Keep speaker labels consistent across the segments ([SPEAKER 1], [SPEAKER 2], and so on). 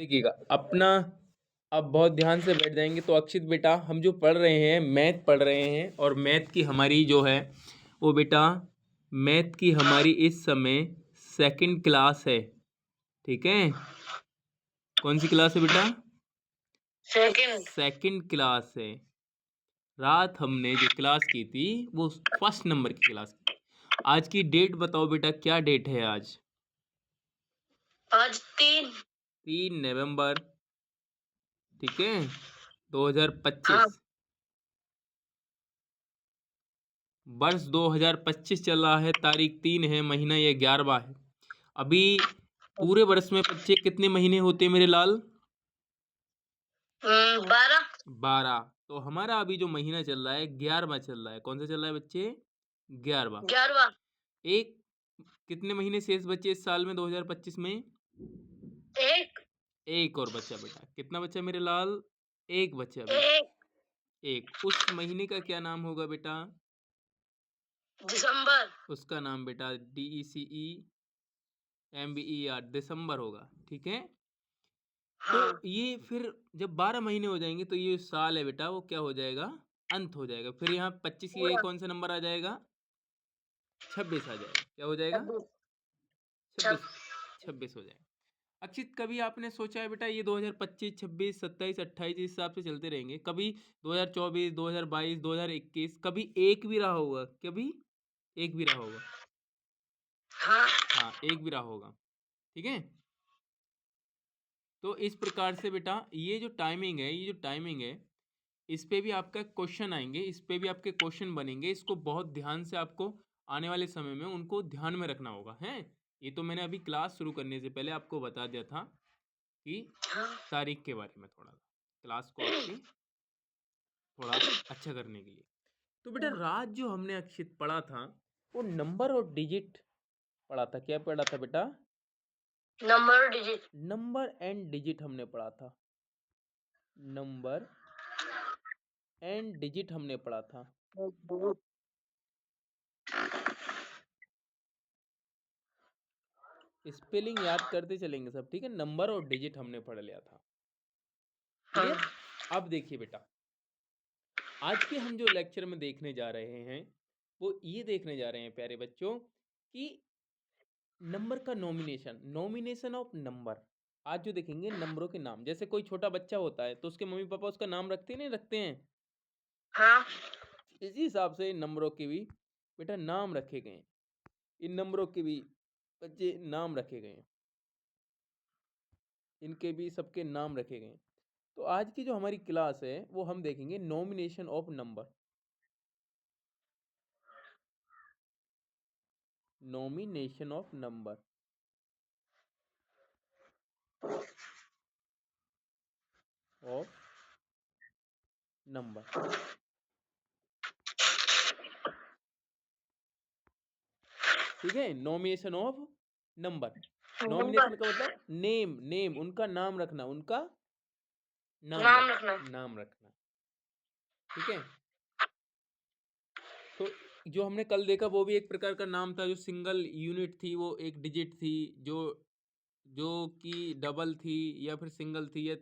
[SPEAKER 1] देखिएगा अपना। अब बहुत ध्यान से बैठ जाएंगे तो अक्षित बेटा हम जो पढ़ रहे हैं मैथ पढ़ रहे हैं, और मैथ की हमारी जो है वो बेटा, मैथ की हमारी इस समय सेकंड क्लास है। ठीक है, कौन सी क्लास है बेटा?
[SPEAKER 2] सेकंड।
[SPEAKER 1] सेकंड क्लास है। रात हमने जो क्लास की थी वो फर्स्ट नंबर की क्लास की। आज की डेट बताओ बेटा, क्या डेट है आज?
[SPEAKER 2] आज
[SPEAKER 1] 3 नवंबर। ठीक है,
[SPEAKER 2] हाँ
[SPEAKER 1] 2025। वर्ष 2025 चल रहा है, तारीख 3 है, महीना ये 11वां है। अभी पूरे वर्ष में बच्चे कितने महीने होते हैं मेरे लाल?
[SPEAKER 2] 12।
[SPEAKER 1] 12। तो हमारा अभी जो महीना चल रहा है 11वां चल रहा है। कौन सा चल रहा है बच्चे? 11वां।
[SPEAKER 2] 11वां।
[SPEAKER 1] एक कितने महीने शेष बचे इस साल में 2025 में?
[SPEAKER 2] एक।
[SPEAKER 1] एक और बच्चा बेटा, कितना बच्चा मेरे लाल? एक बच्चा अभी।
[SPEAKER 2] एक।
[SPEAKER 1] एक। उस महीने का क्या नाम होगा बेटा?
[SPEAKER 2] दिसंबर।
[SPEAKER 1] उसका नाम बेटा DECEMBER, दिसंबर होगा। ठीक है, तो
[SPEAKER 2] हाँ
[SPEAKER 1] ये फिर जब 12 महीने हो जाएंगे तो ये साल है बेटा वो क्या हो जाएगा? अंत हो जाएगा। फिर यहाँ 25 की
[SPEAKER 2] पूरा।
[SPEAKER 1] कौन सा नंबर आ जाएगा? 26 आ जाएगा। क्या हो जाएगा?
[SPEAKER 2] 26।
[SPEAKER 1] 26। 26 हो जाएगा। अक्षित, कभी आपने सोचा है बेटा ये 2025 26 27 28 इस हिसाब से चलते रहेंगे? कभी 2024 2022 2021 कभी एक भी रहा होगा? कभी एक भी रहा होगा?
[SPEAKER 2] हाँ
[SPEAKER 1] हाँ, एक भी रहा होगा। ठीक है, तो इस प्रकार से बेटा ये जो टाइमिंग है, ये जो टाइमिंग है, इस पे भी आपका क्वेश्चन आएंगे, इस पे भी आपके क्वेश्चन बनेंगे। इसको बहुत ध्यान से आपको आने वाले समय में उनको ध्यान में रखना होगा। हैं, ये तो मैंने अभी क्लास शुरू करने से पहले आपको बता दिया था कि
[SPEAKER 2] हाँ।
[SPEAKER 1] तारीख के बारे में थोड़ा सा, क्लास को आपकी थोड़ा अच्छा करने के लिए। तो बेटा रात जो हमने अक्षित पढ़ा था वो नंबर और डिजिट पढ़ा था। क्या पढ़ा था बेटा?
[SPEAKER 2] Number digit.
[SPEAKER 1] Number and digit हमने पढ़ा था। नंबर एंड डिजिट हमने पढ़ा था। स्पेलिंग याद करते चलेंगे सब। ठीक है, नंबर और डिजिट हमने पढ़ लिया था।
[SPEAKER 2] हाँ
[SPEAKER 1] क्लियर? अब देखिए बेटा, आज के हम जो लेक्चर में देखने जा रहे हैं वो ये देखने जा रहे हैं प्यारे बच्चों कि नंबर का नॉमिनेशन, नॉमिनेशन ऑफ नंबर। आज जो देखेंगे नंबरों के नाम। जैसे कोई छोटा बच्चा होता है तो उसके मम्मी पापा उसका नाम रखते नहीं रखते हैं?
[SPEAKER 2] हाँ।
[SPEAKER 1] इसी हिसाब से इन नंबरों के भी बेटा नाम रखे गए हैं। इन नंबरों के भी बच्चे नाम रखे गए हैं, इनके भी सबके नाम रखे गए हैं। तो आज की जो हमारी क्लास है वो हम देखेंगे nomination of number. Nomination of number, of number. ठीक है, nomination of number.
[SPEAKER 2] Number.
[SPEAKER 1] Nomination का मतलब नेम, नेम उनका नाम रखना, उनका नाम
[SPEAKER 2] नाम
[SPEAKER 1] रखना,
[SPEAKER 2] रखना।
[SPEAKER 1] नाम रखना। ठीक है, तो जो हमने कल देखा वो भी एक प्रकार का नाम था। जो सिंगल यूनिट थी वो एक डिजिट थी, जो जो कि डबल थी या फिर सिंगल थी या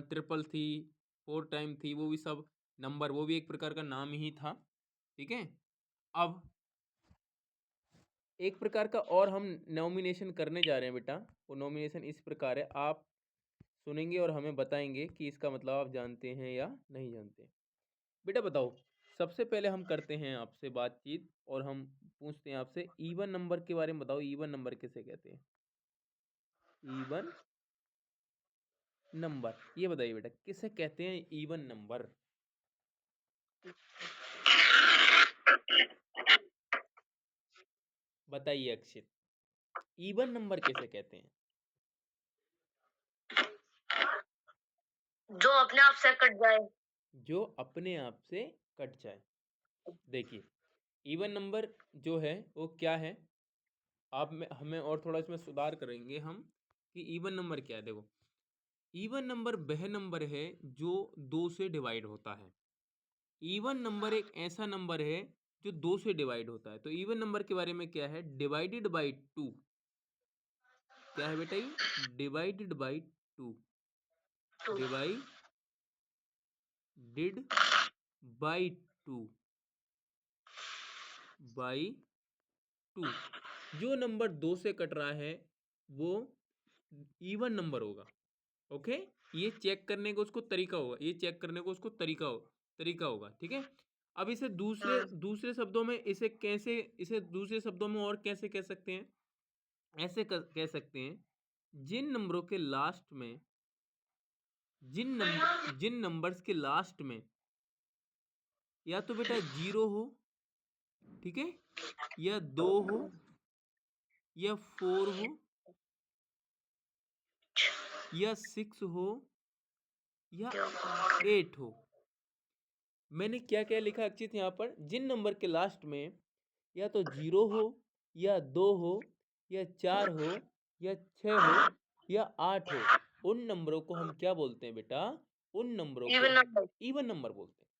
[SPEAKER 1] ट्रिपल थी, 4 टाइम थी, वो भी सब नंबर, वो भी एक प्रकार का नाम ही था। ठीक है, अब एक प्रकार का और हम नॉमिनेशन करने जा रहे हैं बेटा। वो नॉमिनेशन इस प्रकार है, आप सुनेंगे और हमें बताएंगे कि इसका मतलब आप जानते हैं या नहीं जानते। बेटा बताओ, सबसे पहले हम करते हैं आपसे बातचीत और हम पूछते हैं आपसे इवन नंबर के बारे में। बताओ इवन नंबर किसे कहते हैं? इवन नंबर, ये बताइए बेटा किसे कहते हैं इवन नंबर? बताइए अक्षित, इवन नंबर किसे कहते हैं?
[SPEAKER 2] जो अपने आप से कट जाए।
[SPEAKER 1] जो अपने आप से कट जाए। देखिए इवन नंबर जो है वो क्या है, आप में हमें और थोड़ा इसमें सुधार करेंगे हम कि इवन नंबर क्या है। देखो, इवन नंबर वह नंबर है जो 2 से डिवाइड होता है। इवन नंबर एक ऐसा नंबर है जो 2 से डिवाइड होता है। तो इवन नंबर के बारे में क्या है? Divided by 2। क्या है बेटा? ये divided by 2
[SPEAKER 2] 2
[SPEAKER 1] divided by 2 by 2। जो नंबर 2 से कट रहा है वो इवन नंबर होगा। ओके, ये चेक करने को उसको तरीका होगा, ये चेक करने को उसको तरीका होगा। ठीक है, अब इसे दूसरे शब्दों में इसे दूसरे शब्दों में और कैसे कह सकते हैं? ऐसे कह सकते हैं, जिन नंबरों के लास्ट में जिन नंबर्स के लास्ट में या तो बेटा 0 हो, ठीक है, या 2 हो, या 4 हो, या 6 हो, या 8 हो। मैंने क्या क्या लिखा अक्षित यहाँ पर? जिन नंबर के लास्ट में या तो 0 हो, या 2 हो, या 4 हो, या 6 हो, या 8 हो, उन नंबरों को हम क्या बोलते हैं बेटा? उन नंबरों को इवन नंबर बोलते हैं।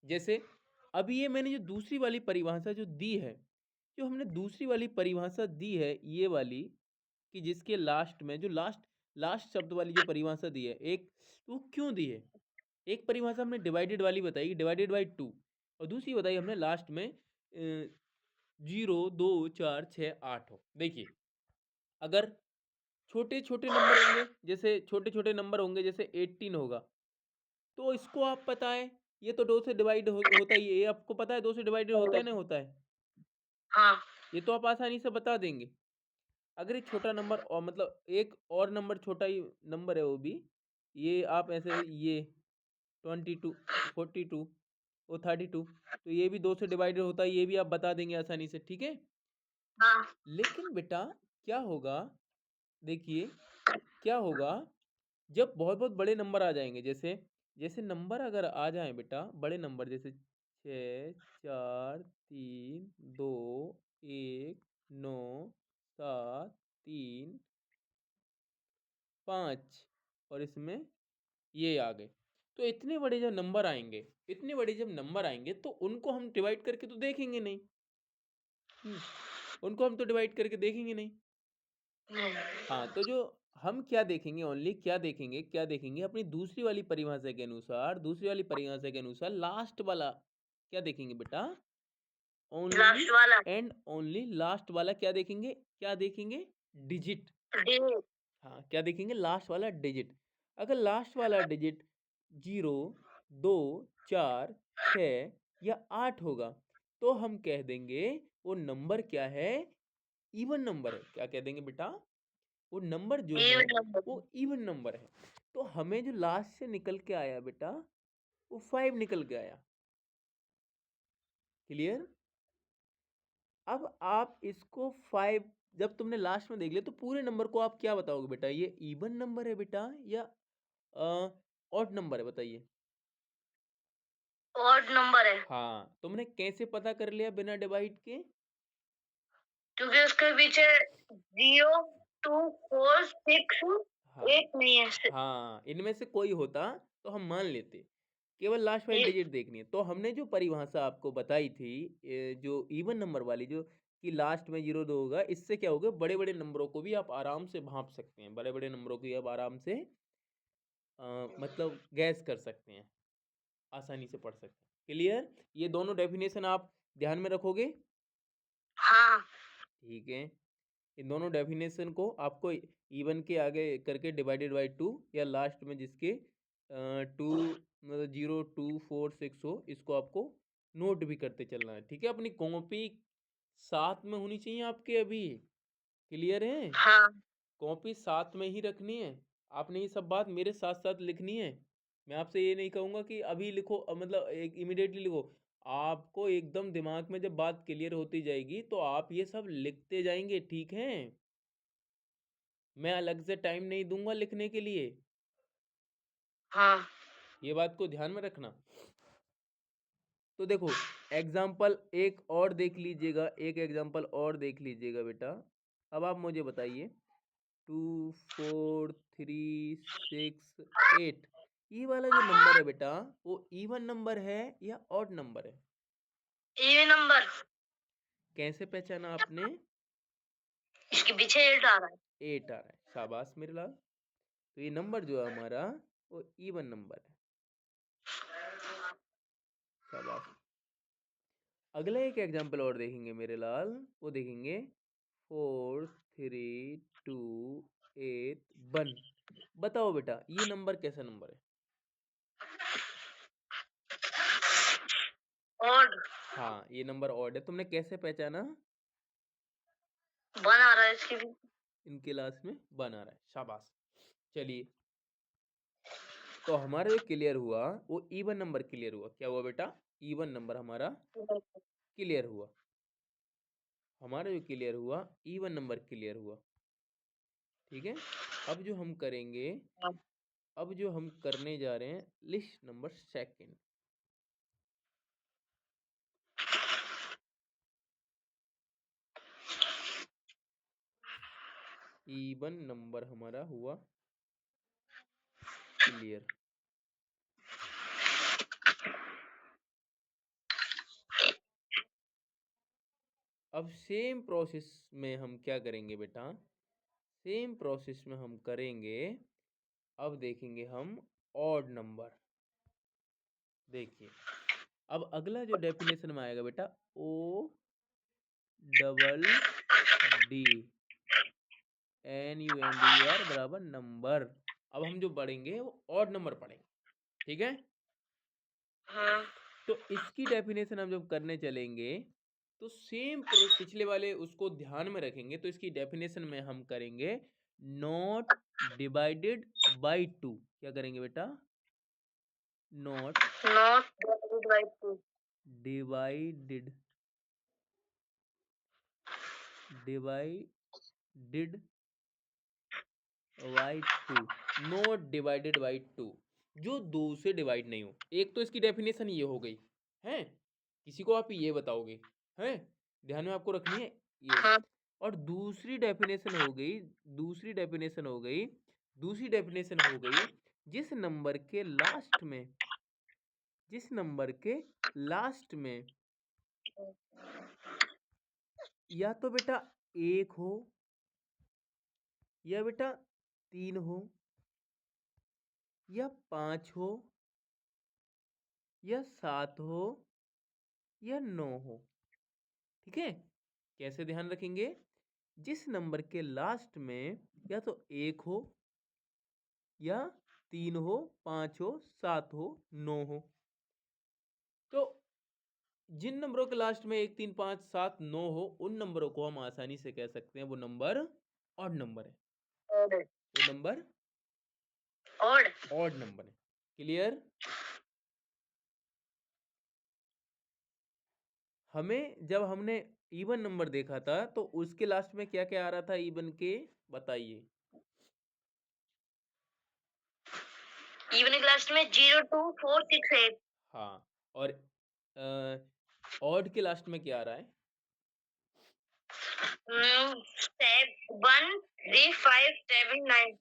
[SPEAKER 1] जैसे अभी ये मैंने जो दूसरी वाली परिभाषा जो दी है, जो हमने दूसरी वाली परिभाषा दी है, ये वाली, कि जिसके लास्ट में जो लास्ट शब्द वाली जो परिभाषा दी है, एक वो क्यों दी है? एक परिभाषा हमने डिवाइडेड वाली बताई, डिवाइडेड बाई 2, और दूसरी बताई हमने लास्ट में 0, 2, 4, 6, 8 हो। देखिए, अगर छोटे छोटे नंबर होंगे, जैसे छोटे छोटे नंबर होंगे, जैसे 18 होगा, तो इसको आप पता है ये तो 2 से डिवाइड होता ही है, ये आपको पता है 2 से डिवाइडेड होता है, नहीं होता है?
[SPEAKER 2] हाँ
[SPEAKER 1] ये तो आप आसानी से बता देंगे। अगर ये छोटा नंबर और मतलब एक और नंबर छोटा ही नंबर है वो भी, ये आप ऐसे ये 22, 42 और 32, तो ये भी 2 से डिवाइडेड होता है, ये भी आप बता देंगे आसानी से। ठीक है,
[SPEAKER 2] हाँ
[SPEAKER 1] लेकिन बेटा क्या होगा? देखिए क्या होगा जब बहुत बहुत बड़े नंबर आ जाएंगे, जैसे जैसे नंबर अगर आ जाए बेटा, बड़े नंबर जैसे 6, 4, 3, 2, 1, 9, 7, 3, 5, और इसमें ये आ गए, तो इतने बड़े जब नंबर आएंगे, इतने बड़े जब नंबर आएंगे, तो उनको हम डिवाइड करके तो देखेंगे नहीं। उनको हम तो डिवाइड करके देखेंगे नहीं।
[SPEAKER 2] नहीं
[SPEAKER 1] हाँ, तो जो हम क्या देखेंगे, ओनली क्या देखेंगे अपनी दूसरी वाली परिभाषा के अनुसार, लास्ट वाला क्या देखेंगे बेटा? ओनली
[SPEAKER 2] लास्ट वाला
[SPEAKER 1] एंड ओनली लास्ट वाला क्या देखेंगे? डिजिट।
[SPEAKER 2] डी
[SPEAKER 1] हाँ, क्या देखेंगे? लास्ट वाला डिजिट। अगर लास्ट वाला डिजिट 0, 2, 4, 6 या 8 होगा, तो हम कह देंगे वो नंबर क्या है? इवन नंबर है। क्या कह देंगे बेटा? वो नंबर जो है
[SPEAKER 2] इवन नंबर
[SPEAKER 1] वो इवन नंबर है। तो हमें जो लास्ट से निकल के आया बेटा, वो 5 निकल के आया। क्लियर? अब आप इसको 5 जब तुमने लास्ट में देख लिया, तो पूरे नंबर को आप क्या बताओगे बेटा? ये इवन नंबर है बेटा या ऑड नंबर है? बताइए।
[SPEAKER 2] ऑड नंबर है,
[SPEAKER 1] हाँ, तुमने कैसे पता कर लिया बिना डिवाइड के?
[SPEAKER 2] क्योंकि उसके पीछे 0, 2, 4, 6,
[SPEAKER 1] हाँ
[SPEAKER 2] 8 नहीं है।
[SPEAKER 1] हाँ, इनमें से कोई होता तो हम मान लेते, केवल लास्ट वाली डिजिट देखनी है। तो हमने जो परिभाषा आपको बताई थी, जो इवन नंबर वाली, जो कि लास्ट में 0, 2 होगा, इससे क्या होगा? बड़े बड़े नंबरों को भी आप आराम से भांप सकते हैं, बड़े बड़े नंबरों को भी आप आराम से मतलब गैस कर सकते हैं, आसानी से पढ़ सकते हैं। क्लियर? ये दोनों डेफिनेशन आप ध्यान में रखोगे?
[SPEAKER 2] हाँ
[SPEAKER 1] ठीक है, इन दोनों डेफिनेशन को आपको इवन के आगे करके डिवाइडेड बाई 2, या लास्ट में जिसके 2 मतलब 0, 2, 4, 6 हो, इसको आपको नोट भी करते चलना है। ठीक है, अपनी कॉपी साथ में होनी चाहिए आपके अभी। क्लियर है?
[SPEAKER 2] हाँ
[SPEAKER 1] कॉपी साथ में ही रखनी है। आपने ये सब बात मेरे साथ साथ लिखनी है। मैं आपसे ये नहीं कहूँगा कि अभी लिखो, मतलब एक इमीडिएटली लिखो। आपको एकदम दिमाग में जब बात क्लियर होती जाएगी, तो आप ये सब लिखते जाएंगे। ठीक है, मैं अलग से टाइम नहीं दूंगा लिखने के लिए,
[SPEAKER 2] हाँ
[SPEAKER 1] ये बात को ध्यान में रखना। तो देखो, एग्जाम्पल एक और देख लीजिएगा, एक एग्जाम्पल और देख लीजिएगा बेटा। अब आप मुझे बताइए, 2, 4, 3, 6, 8, ये वाला जो नंबर है बेटा, वो इवन नंबर है या ऑड नंबर है?
[SPEAKER 2] इवन नंबर,
[SPEAKER 1] कैसे पहचाना आपने?
[SPEAKER 2] इसके पीछे 8 आ रहा है।
[SPEAKER 1] 8 आ रहा है, शाबाश मेरे लाल। तो ये नंबर जो है हमारा वो इवन नंबर है। शाबाश। अगला एक एग्जाम्पल और देखेंगे मेरे लाल, वो देखेंगे 4 3 2 8 1। बताओ बेटा ये नंबर कैसा नंबर है?
[SPEAKER 2] ऑड।
[SPEAKER 1] हाँ ये नंबर ऑड है। तुमने कैसे पहचाना?
[SPEAKER 2] 1 आ रहा है इसकी भी।
[SPEAKER 1] इनके लास्ट में 1 आ रहा है। शाबाश। चलिए, तो हमारा जो क्लियर हुआ वो इवन नंबर क्लियर हुआ। क्या हुआ बेटा? इवन नंबर हमारा क्लियर हुआ। हमारा जो क्लियर हुआ इवन नंबर क्लियर हुआ। ठीक है। अब जो हम करेंगे, अब जो हम करने जा रहे हैं list number second. Even number हमारा हुआ क्लियर। अब सेम प्रोसेस में हम क्या करेंगे बेटा? सेम प्रोसेस में हम करेंगे, अब देखेंगे हम ऑड नंबर। देखिए, अब अगला जो डेफिनेशन में आएगा बेटा ओ डबल डी NUMBER बराबर नंबर। अब हम जो पढ़ेंगे वो ऑड नंबर पढ़ेंगे। ठीक है।
[SPEAKER 2] हाँ।
[SPEAKER 1] तो इसकी डेफिनेशन हम जब करने चलेंगे तो सेम पिछले वाले उसको ध्यान में रखेंगे। तो इसकी डेफिनेशन में हम करेंगे नॉट डिवाइडेड बाई 2। क्या करेंगे बेटा? Not
[SPEAKER 2] not divided by 2।
[SPEAKER 1] Divided divided by 2। Not divided by 2, जो 2 से डिवाइड नहीं हो। एक तो इसकी डेफिनेशन ये हो गई है, किसी को आप ये बताओगे हैं, ध्यान में आपको रखनी है ये।
[SPEAKER 2] हाँ।
[SPEAKER 1] और दूसरी डेफिनेशन हो गई, दूसरी डेफिनेशन हो गई, दूसरी डेफिनेशन हो गई, जिस नंबर के लास्ट में, जिस नंबर के लास्ट में या तो बेटा 1 हो, या बेटा 3 हो, या 5 हो, या 7 हो, या 9 हो। ठीक है। कैसे ध्यान रखेंगे? जिस नंबर के लास्ट में या तो 1 हो, या 3 हो, 5 हो, 7 हो, 9 हो। तो जिन नंबरों के लास्ट में 1 3 5 7 9 हो, उन नंबरों को हम आसानी से कह सकते हैं वो नंबर ऑड नंबर है।
[SPEAKER 2] ऑड।
[SPEAKER 1] वो नंबर
[SPEAKER 2] ऑड।
[SPEAKER 1] ऑड नंबर है। क्लियर? हमें जब हमने इवन नंबर देखा था तो उसके लास्ट में क्या क्या आ रहा था इवन के? बताइए।
[SPEAKER 2] इवन के लास्ट में 0 2 4 6 8।
[SPEAKER 1] हाँ, और ऑड के लास्ट में क्या आ रहा है?
[SPEAKER 2] 1 3 5 7 9।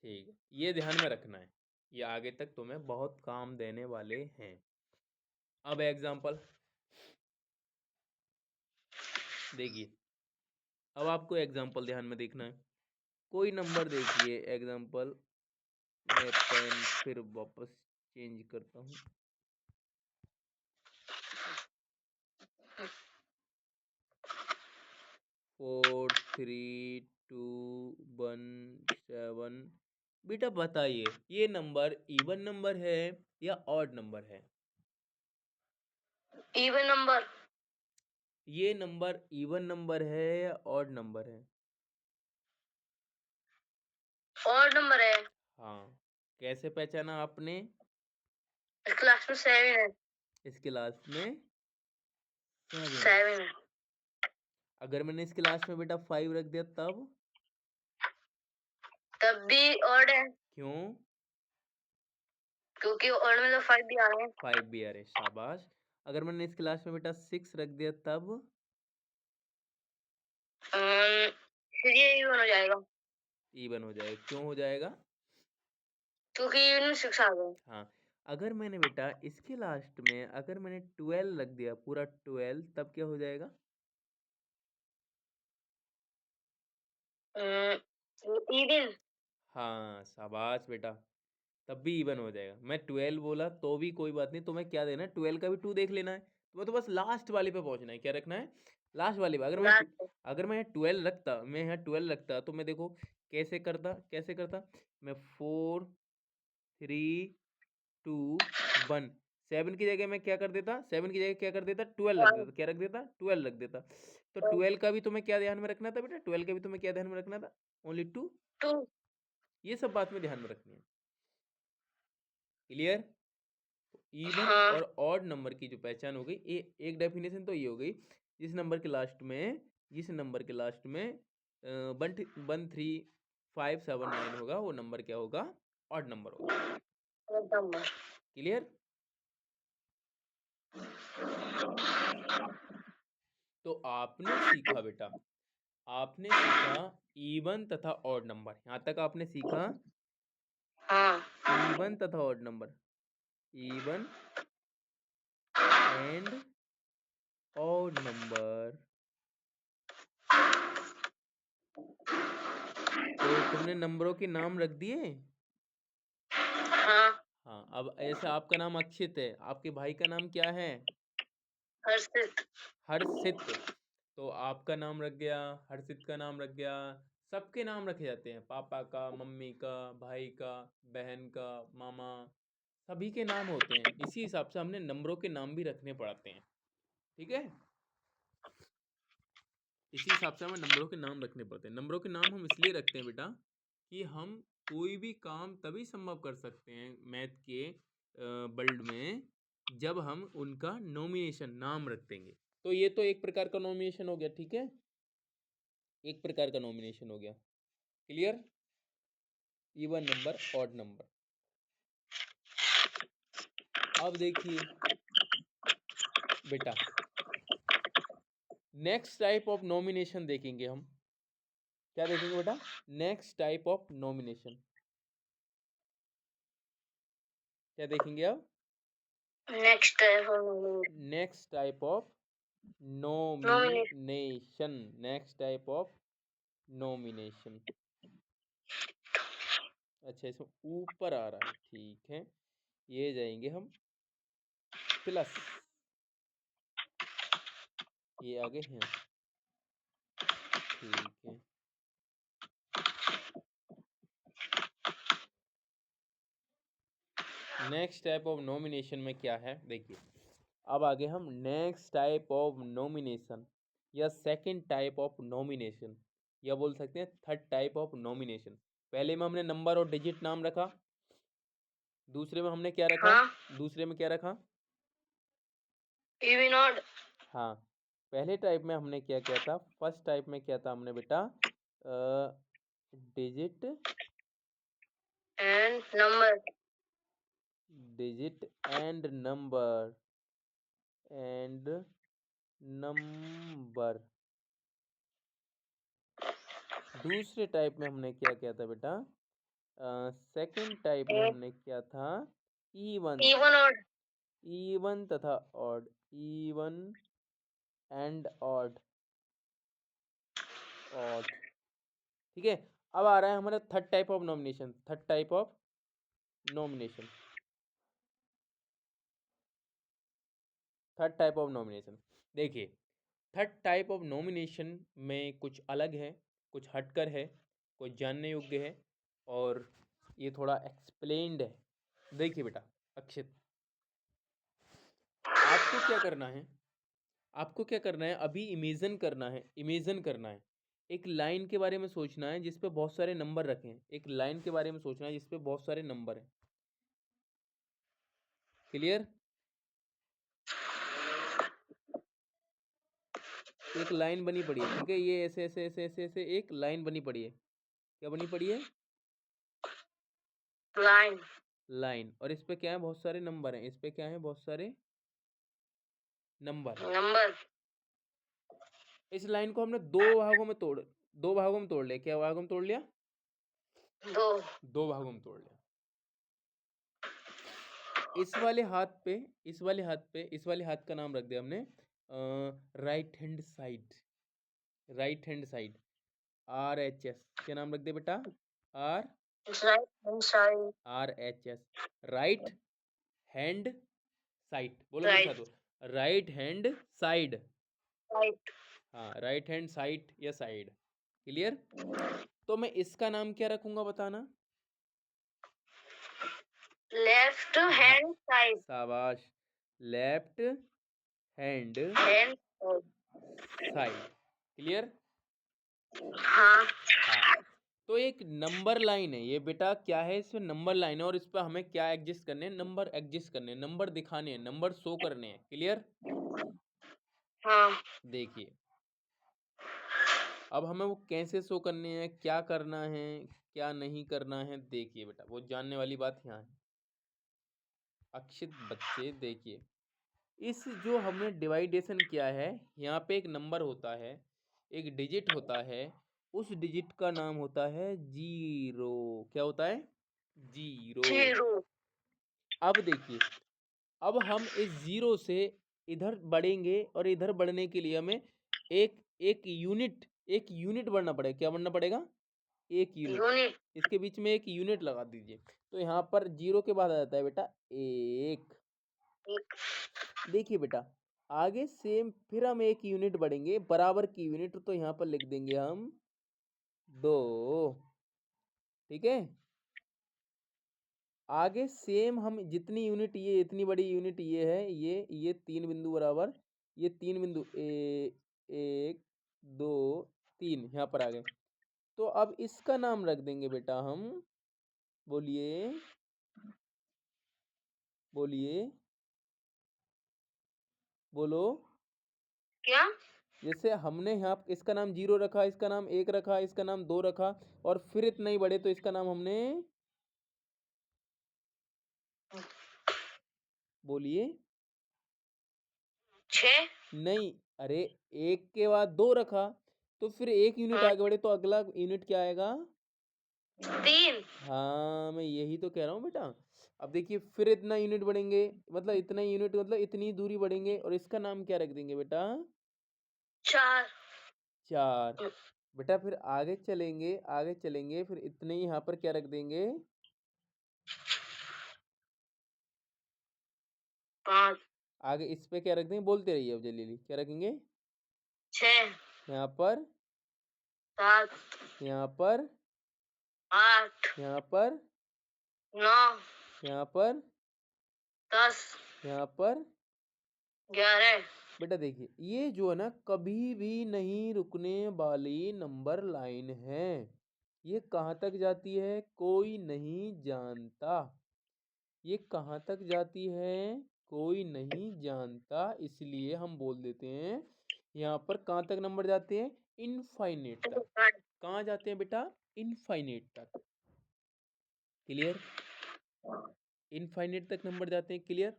[SPEAKER 1] ठीक है, ये ध्यान में रखना है, ये आगे तक तुम्हें बहुत काम देने वाले हैं। अब एग्जाम्पल देखिए, अब आपको एग्जाम्पल ध्यान में देखना है। कोई नंबर देखिए एग्जाम्पल, मैं पेन फिर वापस चेंज करता हूँ। 4 3 2 1 7। बेटा बताइए ये नंबर इवन नंबर है या ऑड नंबर है?
[SPEAKER 2] Even number.
[SPEAKER 1] ये नंबर इवन नंबर है या ऑड नंबर है?
[SPEAKER 2] ऑड नंबर है।
[SPEAKER 1] हाँ, कैसे पहचाना आपने?
[SPEAKER 2] इसके लास्ट में 7 है।
[SPEAKER 1] इसके लास्ट में 7 है।
[SPEAKER 2] 7 है।
[SPEAKER 1] अगर मैंने इसके लास्ट में बेटा 5 रख दिया तब?
[SPEAKER 2] तब भी ऑड है,
[SPEAKER 1] क्यों?
[SPEAKER 2] क्योंकि ऑड में तो 5 भी आ रहे हैं।
[SPEAKER 1] 5 भी आ रहे, शाबाश। अगर मैंने इसके लास्ट में बेटा 6 रख दिया तब?
[SPEAKER 2] फिर ये इवन हो जाएगा,
[SPEAKER 1] इवन हो जाएगा। क्यों हो जाएगा?
[SPEAKER 2] क्योंकि इवन में 6 आ गए।
[SPEAKER 1] हाँ, अगर मैंने बेटा इसके लास्ट में अगर मैंने 12 रख दिया, पूरा 12, तब क्या हो जाएगा?
[SPEAKER 2] इवन।
[SPEAKER 1] हाँ शाबाश बेटा, तब भी इवन हो जाएगा। मैं 12 बोला तो भी कोई बात नहीं, तुम्हें क्या देना है 12 का भी 2 देख लेना है, तुम्हें तो बस लास्ट वाले पे पहुंचना है। क्या रखना है? लास्ट वाले पे।
[SPEAKER 2] लास्ट।
[SPEAKER 1] अगर मैं 12 रखता, मैं यहाँ 12 रखता तो मैं देखो कैसे करता। मैं 4 3 2 1 7 की जगह मैं क्या कर देता, 7 की जगह क्या कर देता, 12 रख देता। क्या रख देता? 12 रख देता। तो 12 का भी तुम्हें क्या ध्यान में रखना था बेटा? 12 का भी तुम्हें क्या ध्यान में रखना था? ओनली 2।
[SPEAKER 2] 2।
[SPEAKER 1] ये सब बात में ध्यान में रखनी है। क्लियर? इवन
[SPEAKER 2] हाँ।
[SPEAKER 1] और ऑड नंबर की जो पहचान हो गई, एक डेफिनेशन तो ये हो गई, जिस नंबर के लास्ट में 13579 होगा, वो नंबर क्या होगा? ऑड नंबर होगा।
[SPEAKER 2] नंबर।
[SPEAKER 1] क्लियर? तो आपने सीखा बेटा, आपने सीखा इवन तथा ऑड नंबर। यहाँ तक आपने सीखा
[SPEAKER 2] हाँ।
[SPEAKER 1] इवन तथा odd number, even and odd number. तो तुमने नंबरों के नाम रख दिए?
[SPEAKER 2] हाँ।
[SPEAKER 1] हाँ, अब ऐसा आपका नाम अक्षित है, आपके भाई का नाम क्या है?
[SPEAKER 2] हर्षित।
[SPEAKER 1] हर्षित। तो आपका नाम रख गया, हर्षित का नाम रख गया, सबके नाम रखे जाते हैं, पापा का, मम्मी का, भाई का, बहन का, मामा, सभी के नाम होते हैं। इसी हिसाब से हमने नंबरों के नाम भी रखने पड़ते हैं। ठीक है? इसी हिसाब से हमें नंबरों के नाम रखने पड़ते हैं। नंबरों के नाम हम इसलिए रखते हैं बेटा कि हम कोई भी काम तभी संभव कर सकते हैं मैथ के वर्ल्ड में, जब हम उनका नॉमिनेशन नाम रख देंगे। तो ये तो एक प्रकार का नॉमिनेशन हो गया। ठीक है, एक प्रकार का नॉमिनेशन हो गया। Clear? Even number, odd number. अब देखिए बेटा, नेक्स्ट टाइप ऑफ नॉमिनेशन देखेंगे हम। क्या देखेंगे बेटा? Next type of nomination. क्या देखेंगे अब?
[SPEAKER 2] नेक्स्ट है
[SPEAKER 1] next type of
[SPEAKER 2] nomination.
[SPEAKER 1] Nomination. Next type of nomination. अच्छा, इसमें ऊपर आ रहा है, ठीक है। ये जाएंगे हम प्लस, ये आगे हैं, ठीक है। नेक्स्ट टाइप ऑफ नॉमिनेशन में क्या है देखिए, अब आगे हम नेक्स्ट टाइप ऑफ नॉमिनेशन या सेकंड टाइप ऑफ नॉमिनेशन, या बोल सकते हैं थर्ड टाइप ऑफ नॉमिनेशन। पहले में हमने नंबर और डिजिट नाम रखा, दूसरे में हमने क्या रखा?
[SPEAKER 2] हाँ।
[SPEAKER 1] दूसरे में क्या रखा?
[SPEAKER 2] Even odd.
[SPEAKER 1] हाँ, पहले टाइप में हमने क्या किया था? फर्स्ट टाइप में क्या था हमने बेटा? Digit
[SPEAKER 2] and number.
[SPEAKER 1] Digit and number. दूसरे टाइप में हमने क्या किया था बेटा? सेकंड टाइप में हमने क्या था? Even,
[SPEAKER 2] even odd.
[SPEAKER 1] इवन तथा odd, even and odd, odd. ठीक है, अब आ रहा है हमारा third type of nomination. Third type of nomination, third type of nomination. देखिए, थर्ड टाइप ऑफ नॉमिनेशन में कुछ अलग है, कुछ हटकर है, कुछ जानने योग्य है, और ये थोड़ा एक्सप्लेन्ड है। देखिए बेटा अक्षित, आपको क्या करना है? आपको क्या करना है? अभी इमेजिन करना है, इमेजिन करना है, एक लाइन के बारे में सोचना है जिस पे बहुत सारे नंबर रखे हैं। एक लाइन के बारे में सोचना है जिस पे बहुत सारे नंबर हैं। क्लियर? एक लाइन बनी पड़ी है, ठीक है, ये ऐसे ऐसे ऐसे ऐसे ऐसे एक लाइन बनी पड़ी है। क्या बनी पड़ी है?
[SPEAKER 2] लाइन।
[SPEAKER 1] लाइन। और इस पे क्या है? बहुत सारे नंबर हैं। इस पे क्या है? बहुत सारे नंबर हैं।
[SPEAKER 2] नंबर।
[SPEAKER 1] इस लाइन को हमने दो भागों में तोड़ लिया। क्या भागों में तोड़ लिया?
[SPEAKER 2] दो।
[SPEAKER 1] दो भागों में तोड़ लिया। इस वाले हाथ पे, इस वाले हाथ का नाम रख दिया हमने right hand side. Right hand side, RHS। क्या नाम रख दिया बेटा?
[SPEAKER 2] Right hand side.
[SPEAKER 1] RHS, right hand side. बोलो मेरे
[SPEAKER 2] Right.
[SPEAKER 1] साथ, वो राइट हैंड साइड।
[SPEAKER 2] Right.
[SPEAKER 1] हाँ, राइट हैंड साइड या साइड। क्लियर? तो मैं इसका नाम क्या रखूंगा बताना।
[SPEAKER 2] Left
[SPEAKER 1] हाँ,
[SPEAKER 2] hand side.
[SPEAKER 1] शाबाश, left hand
[SPEAKER 2] Hand
[SPEAKER 1] side. Clear?
[SPEAKER 2] हाँ.
[SPEAKER 1] हाँ, तो एक नंबर लाइन है ये बेटा, क्या है इसमें नंबर लाइन है, और इस पर हमें क्या एडजस्ट करने हैं, नंबर एडजस्ट करने हैं, नंबर दिखाने हैं, नंबर शो करने हैं। क्लियर?
[SPEAKER 2] हाँ.
[SPEAKER 1] देखिए, अब हमें वो कैसे शो करने हैं, क्या करना है, क्या नहीं करना है, देखिए बेटा, वो जानने वाली बात यहाँ है। अक्षित बच्चे देखिए, इस जो हमने डिवाइडेशन किया है, यहाँ पे एक नंबर होता है, एक डिजिट होता है, उस डिजिट का नाम होता है जीरो। क्या होता है? जीरो।
[SPEAKER 2] 0.
[SPEAKER 1] अब देखिए, अब हम इस जीरो से इधर बढ़ेंगे, और इधर बढ़ने के लिए हमें एक एक यूनिट बढ़ना पड़ेगा। क्या बढ़ना पड़ेगा? एक यूनिट।
[SPEAKER 2] Unit.
[SPEAKER 1] इसके बीच में एक यूनिट लगा दीजिए, तो यहाँ पर जीरो के बाद आ जाता है बेटा एक। देखिए बेटा, आगे सेम फिर हम एक यूनिट बढ़ेंगे, बराबर की यूनिट, तो यहाँ पर लिख देंगे हम दो। ठीक है? आगे सेम हम जितनी यूनिट, ये इतनी बड़ी यूनिट ये है, ये तीन बिंदु बराबर, ये तीन बिंदु एक दो तीन यहाँ पर आ गए। तो अब इसका नाम रख देंगे बेटा हम, बोलिए बोलिए, बोलो।
[SPEAKER 2] क्या?
[SPEAKER 1] जैसे हमने यहाँ इसका नाम जीरो रखा, इसका नाम एक रखा, इसका नाम दो रखा, और फिर इतना ही बढ़े, तो इसका नाम हमने, बोलिए।
[SPEAKER 2] 6.
[SPEAKER 1] नहीं, अरे एक के बाद दो रखा, तो फिर एक यूनिट आगे बढ़े, तो अगला यूनिट क्या आएगा?
[SPEAKER 2] 3.
[SPEAKER 1] हाँ, मैं यही तो कह रहा हूँ बेटा। अब देखिए, फिर इतना यूनिट बढ़ेंगे, मतलब इतना यूनिट, मतलब इतनी दूरी बढ़ेंगे, और इसका नाम क्या रख देंगे बेटा?
[SPEAKER 2] 4.
[SPEAKER 1] चार। बेटा फिर आगे चलेंगे, आगे चलेंगे, फिर इतने ही यहाँ पर क्या रख देंगे?
[SPEAKER 2] 5.
[SPEAKER 1] आगे इस पे क्या रख देंगे? बोलते रहिए अब जल्दी, क्या रखेंगे?
[SPEAKER 2] 6.
[SPEAKER 1] यहाँ पर,
[SPEAKER 2] 7.
[SPEAKER 1] यहाँ पर,
[SPEAKER 2] 8.
[SPEAKER 1] यहाँ पर,
[SPEAKER 2] 9.
[SPEAKER 1] यहाँ पर,
[SPEAKER 2] 10.
[SPEAKER 1] यहाँ पर।
[SPEAKER 2] 11.
[SPEAKER 1] बेटा देखिए, ये जो है ना, कभी भी नहीं रुकने वाली नंबर लाइन है। ये कहाँ तक जाती है कोई नहीं जानता। ये कहाँ तक जाती है कोई नहीं जानता, इसलिए हम बोल देते हैं यहाँ पर कहाँ तक नंबर जाते हैं? इनफाइनेट तक। कहाँ जाते हैं बेटा? इनफाइनेट तक। क्लियर? इनफाइनेट तक नंबर जाते हैं। क्लियर?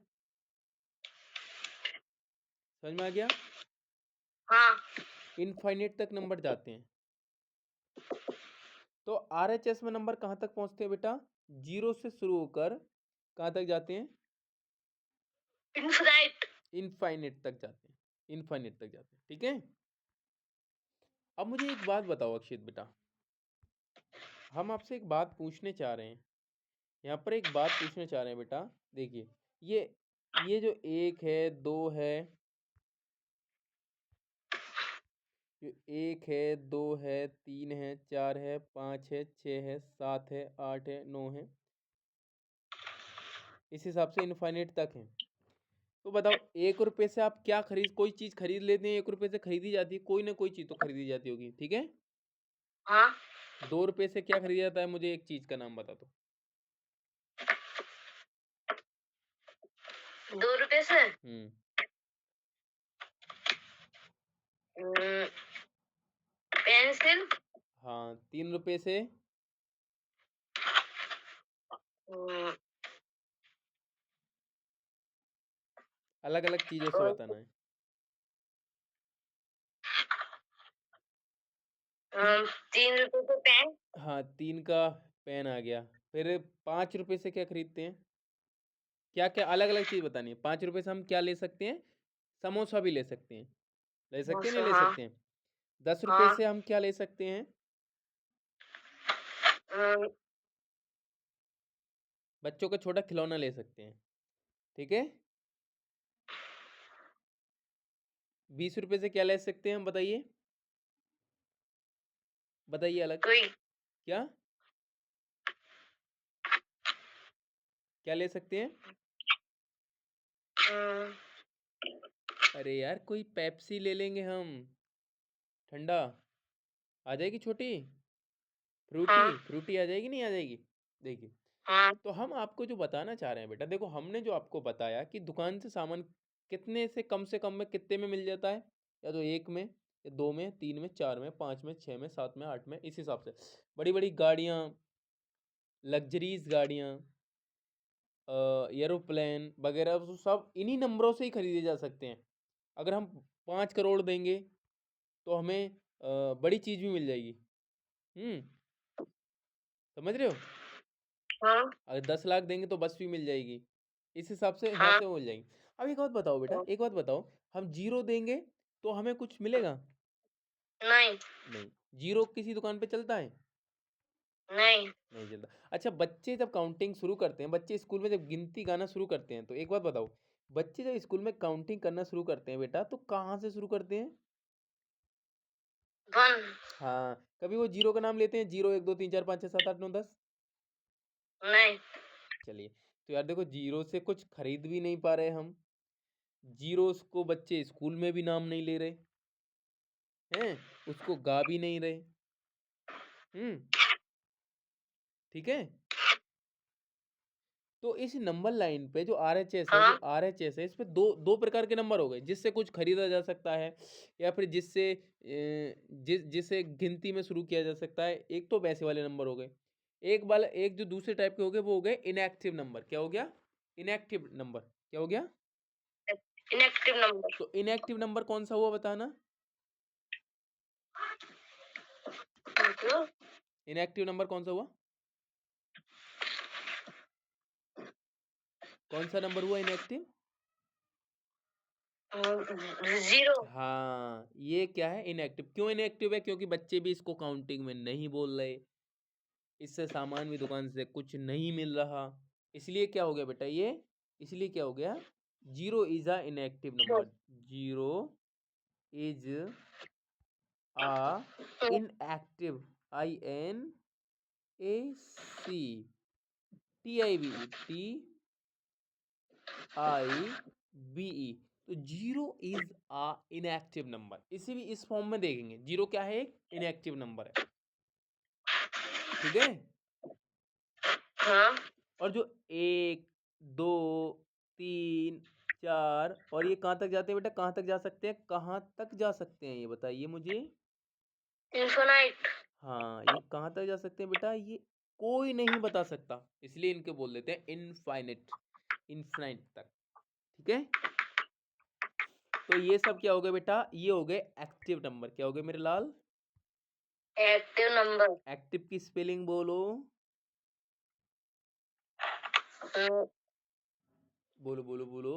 [SPEAKER 1] समझ में आ गया?
[SPEAKER 2] हाँ.
[SPEAKER 1] इनफाइनेट तक नंबर जाते हैं। तो आरएचएस में नंबर कहाँ तक पहुंचते हैं बेटा? जीरो से शुरू होकर कहाँ तक जाते हैं?
[SPEAKER 2] Infinite.
[SPEAKER 1] इनफाइनेट तक जाते हैं। इनफाइनेट तक जाते हैं। ठीक है? अब मुझे एक बात बताओ अक्षित बेटा, हम आपसे एक बात पूछने चाह रहे हैं। यहाँ पर एक बात पूछना चाह रहे हैं बेटा। देखिए, ये जो एक है, दो है, जो एक है, दो है, तीन है, चार है, पाँच है, छः है, सात है, आठ है, नौ है, इस हिसाब से इनफाइनेट तक है। तो बताओ, एक रुपये से आप क्या खरीद, कोई चीज़ खरीद लेते हैं, एक रुपये से खरीदी जाती है, कोई ना कोई चीज़ तो खरीदी जाती होगी। ठीक है?
[SPEAKER 2] हाँ.
[SPEAKER 1] 2 रुपये से क्या खरीदा जाता है? मुझे एक चीज़ का नाम बता दो।
[SPEAKER 2] 2 रुपए से
[SPEAKER 1] हम्म।
[SPEAKER 2] पेंसिल.
[SPEAKER 1] हाँ, 3 रुपये से? अलग अलग चीज़ों से बताना है।
[SPEAKER 2] 3 रुपए से पेन.
[SPEAKER 1] हाँ, 3 का पेन आ गया। फिर 5 रुपये से क्या खरीदते हैं? क्या क्या अलग अलग चीज़ बतानी है। 5 रुपये से हम क्या ले सकते हैं? समोसा भी ले सकते हैं। ले सकते हैं, नहीं ले
[SPEAKER 2] हाँ.
[SPEAKER 1] सकते हैं? 10 रुपये
[SPEAKER 2] हाँ.
[SPEAKER 1] से हम क्या ले सकते हैं? बच्चों का छोटा खिलौना ले सकते हैं, ठीक है। 20 रुपए से क्या ले सकते हैं हम, बताइए बताइए अलग।
[SPEAKER 2] कोई
[SPEAKER 1] क्या क्या ले सकते हैं?
[SPEAKER 2] अम,
[SPEAKER 1] अरे यार कोई पेप्सी ले लेंगे हम, ठंडा। आ जाएगी छोटी फ्रूटी,
[SPEAKER 2] हाँ
[SPEAKER 1] फ्रूटी आ जाएगी नहीं आ जाएगी? देखिए,
[SPEAKER 2] हाँ
[SPEAKER 1] तो हम आपको जो बताना चाह रहे हैं बेटा, देखो हमने जो आपको बताया कि दुकान से सामान कितने से कम में कितने में मिल जाता है, या तो एक में या दो में, तीन में, चार में, पाँच में, छः में, सात में, आठ में, इस हिसाब से बड़ी बड़ी गाड़ियाँ, लग्जरीज गाड़ियाँ, एरोप्लेन वगैरह तो सब इन्हीं नंबरों से ही खरीदे जा सकते हैं। अगर हम 5 करोड़ देंगे तो हमें बड़ी चीज़ भी मिल जाएगी। समझ रहे हो?
[SPEAKER 2] हाँ
[SPEAKER 1] अगर 10 लाख देंगे तो बस भी मिल जाएगी, इस हिसाब से यहाँ
[SPEAKER 2] हाँ
[SPEAKER 1] से वो मिल जाएंगी। अब एक बात बताओ बेटा,
[SPEAKER 2] हाँ।
[SPEAKER 1] एक बात बताओ, हम जीरो देंगे तो हमें कुछ मिलेगा?
[SPEAKER 2] नहीं
[SPEAKER 1] नहीं। जीरो किसी दुकान पे चलता है?
[SPEAKER 2] नहीं
[SPEAKER 1] नहीं चलता। अच्छा, बच्चे जब काउंटिंग शुरू करते हैं, बच्चे स्कूल में जब गिनती गाना शुरू करते हैं, तो एक बात बताओ, बच्चे जब स्कूल में काउंटिंग करना शुरू करते हैं बेटा, तो कहाँ से शुरू करते हैं?
[SPEAKER 2] वन
[SPEAKER 1] हाँ, कभी वो जीरो का नाम लेते हैं, जीरो, एक, दो, तीन, चार, पाँच, छः, सात, आठ, नौ, 10?
[SPEAKER 2] नहीं
[SPEAKER 1] चलिए, तो यार देखो, जीरो से कुछ खरीद भी नहीं पा रहे हम, जीरोस को बच्चे स्कूल में भी नाम नहीं ले रहे हैं, उसको गा भी नहीं रहे। ठीक है। तो इस नंबर लाइन पे जो आरएचएस है, जो
[SPEAKER 2] हाँ
[SPEAKER 1] आरएचएस है, इस पे दो दो प्रकार के नंबर हो गए, जिससे कुछ खरीदा जा सकता है, या फिर जिससे जिसे गिनती में शुरू किया जा सकता है। एक तो पैसे वाले नंबर हो गए, एक जो दूसरे टाइप के हो गए वो हो गए इनएक्टिव नंबर। क्या हो गया? Inactive number. क्या हो गया?
[SPEAKER 2] इनएक्टिव नंबर
[SPEAKER 1] तो इनएक्टिव नंबर कौन सा हुआ, बताना।
[SPEAKER 2] मतलब
[SPEAKER 1] इनएक्टिव नंबर कौन सा हुआ? कौन सा नंबर हुआ इनएक्टिव?
[SPEAKER 2] जीरो।
[SPEAKER 1] हाँ, ये क्या है, इनएक्टिव। क्यों इनएक्टिव है? क्योंकि बच्चे भी इसको काउंटिंग में नहीं बोल रहे, इससे सामान भी दुकान से कुछ नहीं मिल रहा, इसलिए क्या हो गया बेटा ये, इसलिए क्या हो गया, zero is a inactive number. Zero is a inactive, INACTIVE, तो zero is a inactive number. इसे भी इस फॉर्म में देखेंगे, जीरो क्या है, एक इनएक्टिव नंबर है, ठीक है।
[SPEAKER 2] हाँ
[SPEAKER 1] और जो एक, दो, तीन, चार, और ये कहाँ तक जाते हैं बेटा, कहाँ तक जा सकते हैं, कहाँ तक जा सकते हैं, ये बताइए मुझे।
[SPEAKER 2] इन्फिनाइट
[SPEAKER 1] हाँ, ये कहाँ तक जा सकते हैं बेटा, ये कोई नहीं बता सकता, इसलिए इनके बोल देते हैं इनफाइनिट, इनफाइनाइट तक, ठीक है। तो ये सब क्या हो गए बेटा, ये हो गए एक्टिव नंबर। क्या हो गए मेरे लाल?
[SPEAKER 2] एक्टिव नंबर
[SPEAKER 1] एक्टिव की स्पेलिंग बोलो, बोलो बोलो बोलो।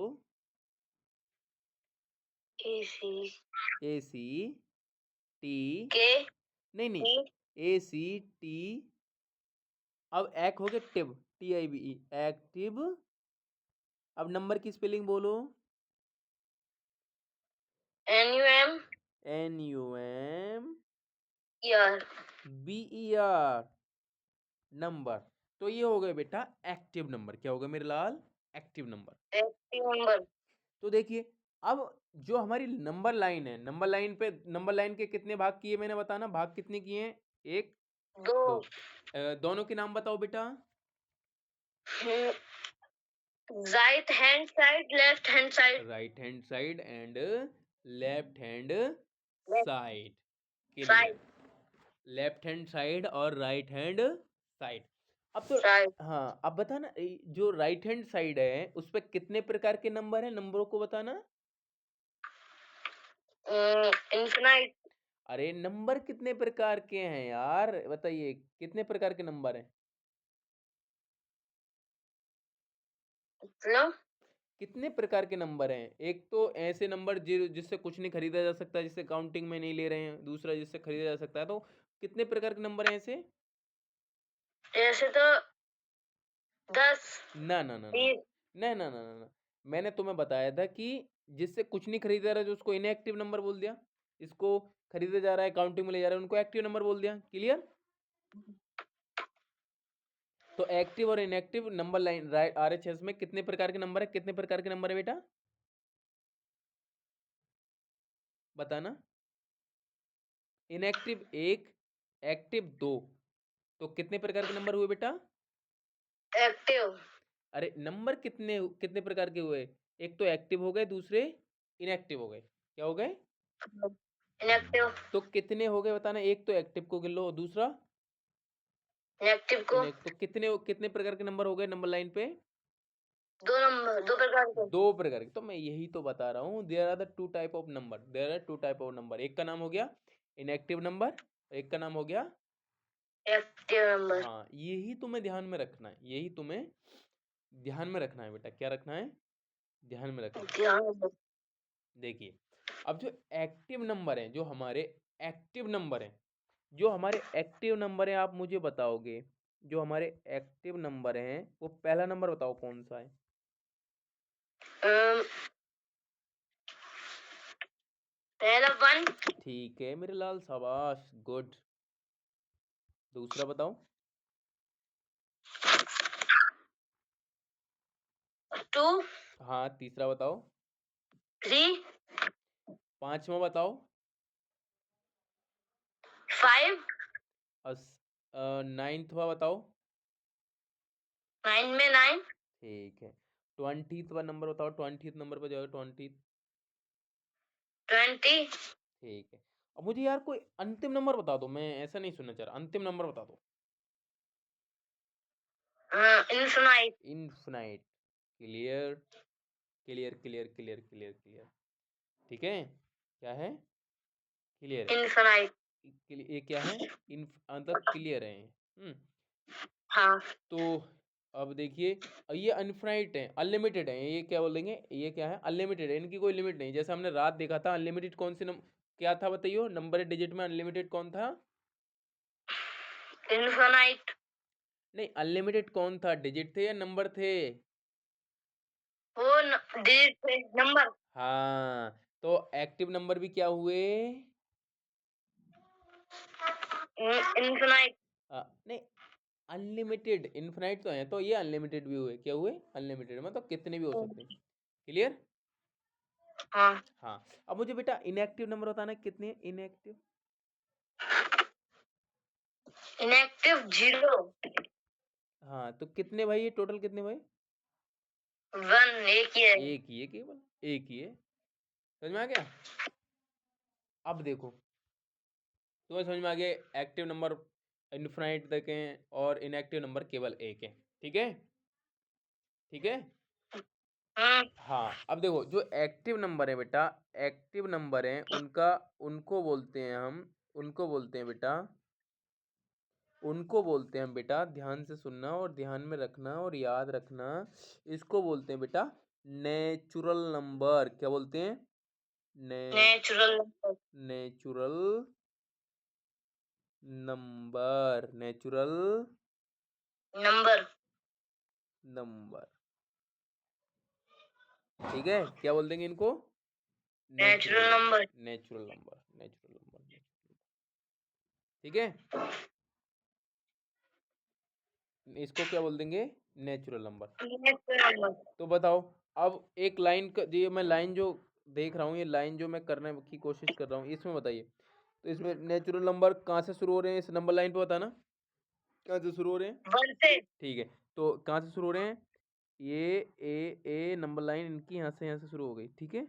[SPEAKER 2] एसी
[SPEAKER 1] ए सी टी,
[SPEAKER 2] के
[SPEAKER 1] नहीं नहीं,
[SPEAKER 2] ई
[SPEAKER 1] ACT, अब एक हो गया टिव, TIVE, एक्टिव। अब नंबर की स्पेलिंग बोलो,
[SPEAKER 2] NUM
[SPEAKER 1] NUM
[SPEAKER 2] year
[SPEAKER 1] BER, number. तो ये हो गए बेटा एक्टिव नंबर। क्या हो गया मेरे लाल? Active number.
[SPEAKER 2] एक्टिव नंबर
[SPEAKER 1] तो देखिए, अब जो हमारी नंबर लाइन है, नंबर लाइन पे, नंबर लाइन के कितने भाग किए मैंने, बताना, भाग कितने किए हैं? एक,
[SPEAKER 2] दो
[SPEAKER 1] दो। दोनों के नाम बताओ बेटा।
[SPEAKER 2] Right hand side left hand side
[SPEAKER 1] right hand side and left hand
[SPEAKER 2] left
[SPEAKER 1] side,
[SPEAKER 2] side
[SPEAKER 1] clear. Left hand side और राइट हैंड साइड। अब तो
[SPEAKER 2] साइड
[SPEAKER 1] हाँ, अब बताना, जो राइट हैंड साइड है उस पे कितने प्रकार के नंबर है, नंबरों को बताना।
[SPEAKER 2] इन्फिनाइट
[SPEAKER 1] अरे नंबर कितने प्रकार के हैं यार, बताइए कितने प्रकार के नंबर हैं?
[SPEAKER 2] मतलब
[SPEAKER 1] कितने प्रकार के नंबर हैं? एक तो ऐसे नंबर जिससे कुछ नहीं खरीदा जा सकता, जिससे काउंटिंग में नहीं ले रहे हैं, दूसरा जिससे खरीदा जा सकता है। तो कितने प्रकार के नंबर हैं ऐसे?
[SPEAKER 2] ऐसे तो 10,
[SPEAKER 1] ना ना ना ना
[SPEAKER 2] 20,
[SPEAKER 1] ना ना ना ना ना। मैंने तुम्हें बताया था कि जिससे कुछ नहीं खरीदा रहा जो उसको इनएक्टिव नंबर बोल दिया, इसको खरीदा जा रहा है काउंटिंग में ले जा रहा है उनको एक्टिव नंबर बोल दिया। क्लियर? तो एक्टिव और inactive number line right RHS में कितने प्रकार के नंबर है, कितने प्रकार के नंबर है बेटा बताना? इनएक्टिव एक, एक्टिव दो, तो कितने प्रकार के नंबर हुए बेटा?
[SPEAKER 2] एक्टिव,
[SPEAKER 1] अरे नंबर कितने कितने प्रकार के हुए? एक तो एक्टिव हो गए, दूसरे इनएक्टिव हो गए। क्या हो गए?
[SPEAKER 2] इनएक्टिव,
[SPEAKER 1] तो कितने हो गए बताना? एक तो एक्टिव को गिन लो और दूसरा
[SPEAKER 2] इनएक्टिव को
[SPEAKER 1] इनएक्टिव। तो कितने कितने प्रकार के नंबर हो गए नंबर लाइन पे?
[SPEAKER 2] 2 प्रकार के।
[SPEAKER 1] दो प्रकार के। तो मैं यही तो बता रहा हूँ, there are the two type of number, there are two type of number. एक का नाम हो गया इनएक्टिव नंबर, एक का नाम हो गया
[SPEAKER 2] एक्टिव नंबर।
[SPEAKER 1] हाँ। यही तुम्हें ध्यान में रखना है, यही तुम्हें ध्यान में रखना है बेटा। क्या रखना है? ध्यान में रखना है।
[SPEAKER 2] ध्यान,
[SPEAKER 1] देखिए अब जो एक्टिव नंबर है, जो हमारे एक्टिव नंबर है, जो हमारे एक्टिव नंबर है, आप मुझे बताओगे जो हमारे एक्टिव नंबर हैं वो पहला नंबर बताओ कौन सा है?
[SPEAKER 2] अम, पहला 1,
[SPEAKER 1] ठीक है मेरे लाल, शाबाश, गुड। दूसरा बताओ।
[SPEAKER 2] 2,
[SPEAKER 1] हाँ तीसरा बताओ।
[SPEAKER 2] 3,
[SPEAKER 1] पांचवा बताओ।
[SPEAKER 2] 5,
[SPEAKER 1] अस नाइन्थवा बताओ।
[SPEAKER 2] 9 में 9,
[SPEAKER 1] ठीक है। 20वां नंबर बताओ, 20th नंबर पर जाओ, 20।
[SPEAKER 2] 20,
[SPEAKER 1] ठीक है। अब मुझे यार कोई अंतिम नंबर बता दो, मैं ऐसा नहीं सुनना चाह रहा, अंतिम नंबर बता दो।
[SPEAKER 2] Infinite,
[SPEAKER 1] infinite. Clear clear clear clear clear clear. ठीक है, क्या है? क्लियर है।
[SPEAKER 2] इन्फिनाइट,
[SPEAKER 1] ये क्या है? इन मतलब क्लियर है।
[SPEAKER 2] हाँ,
[SPEAKER 1] तो अब देखिए, ये अनफिनाइट है, अनलिमिटेड है, ये क्या बोलेंगे? ये क्या है? अनलिमिटेड है, इनकी कोई लिमिट नहीं। जैसे हमने रात देखा था, अनलिमिटेड कौन से क्या था बताइयो? नंबर डिजिट में अनलिमिटेड कौन था?
[SPEAKER 2] इन्फिनाइट,
[SPEAKER 1] नहीं, अनलिमिटेड कौन था? डिजिट थे या नंबर थे?
[SPEAKER 2] वो डिजिट थे, नंबर,
[SPEAKER 1] हाँ, तो एक्टिव नंबर भी क्या हुए?
[SPEAKER 2] इन्फिनाइट,
[SPEAKER 1] नहीं, अनलिमिटेड। इनफिनाइट तो है, तो ये अनलिमिटेड भी हुए। क्या हुए? अनलिमिटेड, मतलब कितने भी हो सकते हैं। क्लियर?
[SPEAKER 2] हाँ,
[SPEAKER 1] हाँ। अब मुझे बेटा इनएक्टिव नंबर बताना है, कितने इनएक्टिव?
[SPEAKER 2] इनएक्टिव 0,
[SPEAKER 1] हाँ, तो कितने भाई? ये टोटल कितने भाई?
[SPEAKER 2] 1, एक ही है।
[SPEAKER 1] एक ही है, केवल एक ही है। समझ में आ गया? अब देखो, तुम्हें समझ में आ गया एक्टिव नंबर इनफिनाइट तक हैं और इनएक्टिव नंबर केवल एक है। ठीक है? ठीक है। हाँ, अब देखो जो एक्टिव नंबर है बेटा, एक्टिव नंबर है उनका, उनको बोलते हैं हम, उनको बोलते हैं बेटा, उनको बोलते हैं हम बेटा, ध्यान से सुनना और ध्यान में रखना और याद रखना। इसको बोलते हैं बेटा नेचुरल नंबर। क्या बोलते हैं? ने
[SPEAKER 2] natural number,
[SPEAKER 1] natural number, natural
[SPEAKER 2] number,
[SPEAKER 1] number. ठीक है, क्या बोल देंगे इनको? Natural
[SPEAKER 2] natural
[SPEAKER 1] number,
[SPEAKER 2] number,
[SPEAKER 1] natural number, natural number. ठीक है, इसको क्या बोल देंगे? Natural number.
[SPEAKER 2] नेचुरल नंबर,
[SPEAKER 1] तो बताओ, अब एक लाइन का, ये मैं लाइन जो देख रहा हूँ, ये लाइन जो मैं करने की कोशिश कर रहा हूँ, इसमें बताइए। तो इसमें नेचुरल नंबर कहाँ से शुरू हो रहे हैं? इस नंबर लाइन पे बताना कहाँ से शुरू हो रहे हैं।
[SPEAKER 2] 1 से,
[SPEAKER 1] ठीक है, तो कहाँ से शुरू हो रहे हैं? ये ए नंबर लाइन इनकी यहाँ से शुरू हो गई। ठीक है,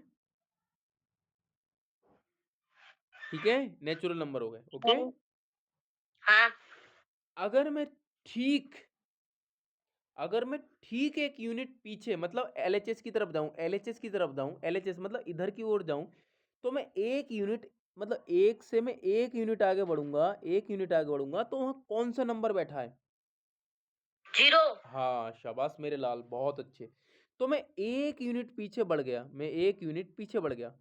[SPEAKER 1] ठीक है, नेचुरल नंबर हो गए। ओके।
[SPEAKER 2] हाँ,
[SPEAKER 1] अगर मैं ठीक अगर मैं ठीक एक यूनिट पीछे, मतलब एलएचएस की तरफ जाऊं, एलएचएस की तरफ जाऊं, एलएचएस मतलब इधर की ओर जाऊं, तो मैं एक यूनिट, मतलब एक से मैं एक यूनिट आगे बढ़ूंगा, एक यूनिट आगे बढ़ूंगा, तो वहां कौन सा नंबर बैठा है?
[SPEAKER 2] 0,
[SPEAKER 1] हाँ शाबाश मेरे लाल, बहुत अच्छे। तो मैं एक यूनिट पीछे बढ़ गया, मैं एक यूनिट पीछे बढ़ गया,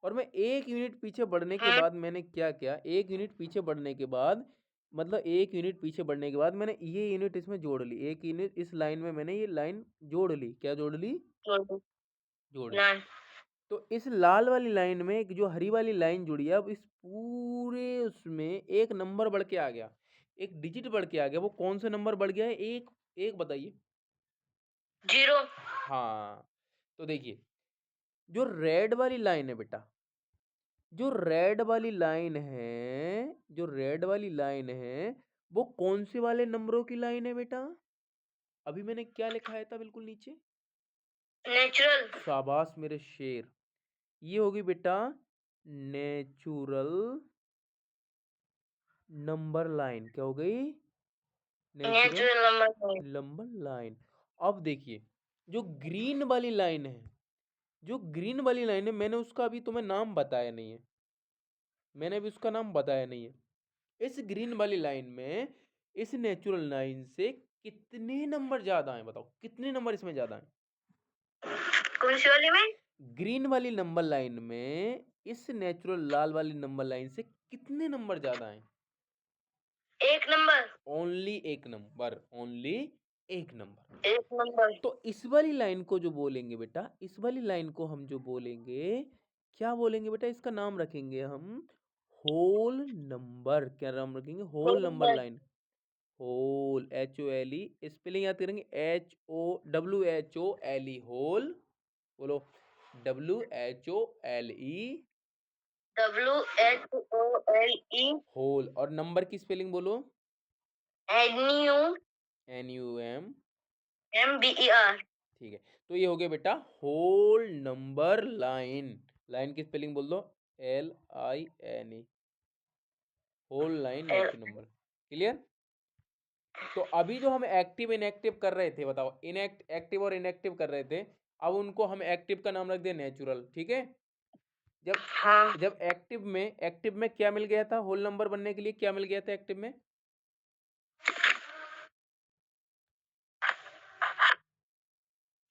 [SPEAKER 1] और मैं एक यूनिट पीछे बढ़ने के बाद मैंने क्या किया? एक यूनिट पीछे बढ़ने के बाद मतलब 1 यूनिट पीछे बढ़ने के बाद मैंने ये यूनिट इसमें जोड़ ली, 1 यूनिट इस लाइन में मैंने ये लाइन जोड़ ली। क्या जोड़ ली? जोड़ ली।
[SPEAKER 2] नाइन।
[SPEAKER 1] तो इस लाल वाली लाइन में एक जो हरी वाली लाइन जुड़ी है, अब इस पूरे उसमें एक नंबर बढ़ के आ गया, एक डिजिट बढ़ के आ गया। वो कौन सा नंबर बढ़ गया है? एक बताइए।
[SPEAKER 2] 0।
[SPEAKER 1] हाँ, तो देखिए जो रेड वाली लाइन है बेटा, जो रेड वाली लाइन है, जो रेड वाली लाइन है, वो कौन से वाले नंबरों की लाइन है बेटा? अभी मैंने क्या लिखाया था बिल्कुल नीचे?
[SPEAKER 2] नेचुरल।
[SPEAKER 1] शाबाश मेरे शेर। ये होगी बेटा नेचुरल नंबर लाइन। क्या हो गई? Natural
[SPEAKER 2] natural number.
[SPEAKER 1] Number line. अब देखिए जो ग्रीन वाली लाइन है, जो ग्रीन वाली लाइन है, मैंने उसका अभी तुम्हें नाम बताया नहीं है, मैंने अभी उसका नाम बताया नहीं है। इस ग्रीन वाली लाइन में इस नेचुरल लाइन से कितने नंबर ज्यादा हैं? बताओ कितने नंबर इसमें ज्यादा हैं?
[SPEAKER 2] कौन सी वाली में?
[SPEAKER 1] ग्रीन वाली नंबर लाइन में इस नेचुरल लाल वाली नंबर लाइन से कितने नंबर ज्यादा हैं?
[SPEAKER 2] 1 नंबर।
[SPEAKER 1] ओनली एक नंबर, ओनली एक नंबर।
[SPEAKER 2] 1 नंबर।
[SPEAKER 1] तो इस वाली लाइन को जो बोलेंगे बेटा, इस वाली लाइन को हम जो बोलेंगे, क्या बोलेंगे बेटा? इसका नाम रखेंगे हम होल नंबर। क्या नाम रखेंगे? Whole number line. Whole, HOLE, spelling याद करेंगे, HOWHOLE, होल। बोलो WHOLE,
[SPEAKER 2] WHOLE।
[SPEAKER 1] होल। और नंबर की स्पेलिंग बोलो
[SPEAKER 2] NUMBER।
[SPEAKER 1] NUM। ठीक है, तो ये हो गया बेटा होल नंबर लाइन। लाइन की स्पेलिंग बोल दो LINE, whole line natural number. Clear? तो अभी जो हम एक्टिव इनएक्टिव कर रहे थे, बताओ एक्टिव और इनएक्टिव कर रहे थे, अब उनको हम एक्टिव का नाम रख दिया नेचुरल। ठीक है? जब
[SPEAKER 2] हाँ।
[SPEAKER 1] जब एक्टिव में क्या मिल गया था? होल नंबर बनने के लिए क्या मिल गया था एक्टिव में?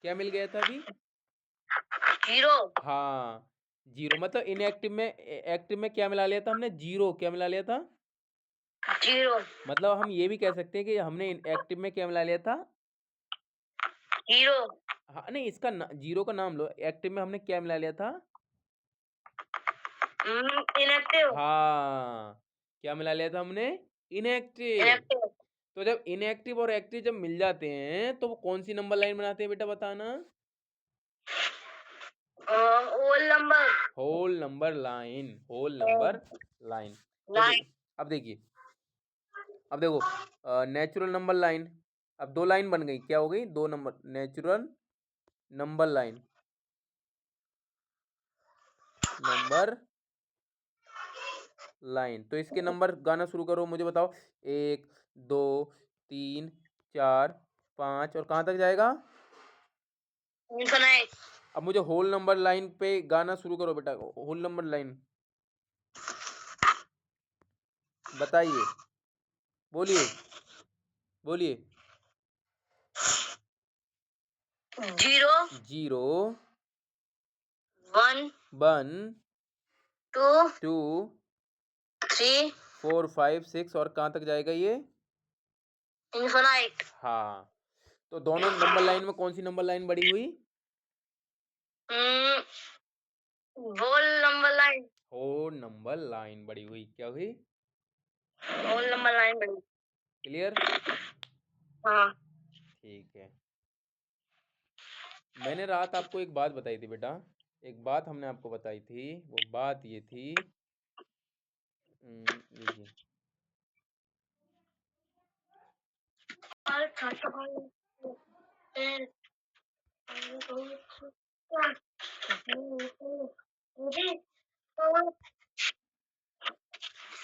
[SPEAKER 1] क्या मिल गया था अभी?
[SPEAKER 2] 0।
[SPEAKER 1] हाँ, जीरो। मतलब इनएक्टिव में एक्टिव में क्या मिला लिया था हमने? जीरो। क्या मिला लिया था?
[SPEAKER 2] 0।
[SPEAKER 1] मतलब हम ये भी कह सकते हैं कि हमने एक्टिव में क्या मिला लिया था?
[SPEAKER 2] 0।
[SPEAKER 1] हाँ, नहीं, इसका जीरो का नाम लो। एक्टिव में हमने क्या मिला लिया था?
[SPEAKER 2] इनएक्टिव।
[SPEAKER 1] हाँ, क्या मिला लिया था हमने? इनएक्टिव।
[SPEAKER 2] इनएक्टिव।
[SPEAKER 1] तो जब इनएक्टिव और एक्टिव जब मिल जाते हैं तो वो कौन सी नंबर लाइन बनाते हैं बेटा? बताना।
[SPEAKER 2] Whole number.
[SPEAKER 1] Whole number line, whole number line. तो
[SPEAKER 2] लाइन।
[SPEAKER 1] अब देखो नेचुरल नंबर लाइन। अब दो लाइन बन गई, क्या हो गई? दो number natural number line, number line. तो इसके नंबर गाना शुरू करो, मुझे बताओ। 1 2 3 4 5 और कहाँ तक जाएगा?
[SPEAKER 2] इनफिनाइट।
[SPEAKER 1] अब मुझे होल नंबर लाइन पे गाना शुरू करो बेटा। होल नंबर लाइन बताइए, बोलिए बोलिए।
[SPEAKER 2] 0।
[SPEAKER 1] 0
[SPEAKER 2] 1
[SPEAKER 1] 1
[SPEAKER 2] 2
[SPEAKER 1] 2
[SPEAKER 2] 3
[SPEAKER 1] 4 5 6 और कहाँ तक जाएगा ये?
[SPEAKER 2] इनफिनाइट।
[SPEAKER 1] हाँ, तो दोनों नंबर लाइन में कौन सी नंबर लाइन बड़ी हुई?
[SPEAKER 2] Whole number line.
[SPEAKER 1] Whole number line बड़ी हुई। क्या हुई?
[SPEAKER 2] होल नंबर लाइन बनी।
[SPEAKER 1] क्लियर?
[SPEAKER 2] हाँ।
[SPEAKER 1] ठीक है। मैंने रात आपको एक बात बताई थी बेटा, एक बात हमने आपको बताई थी। वो बात ये थी, देखिए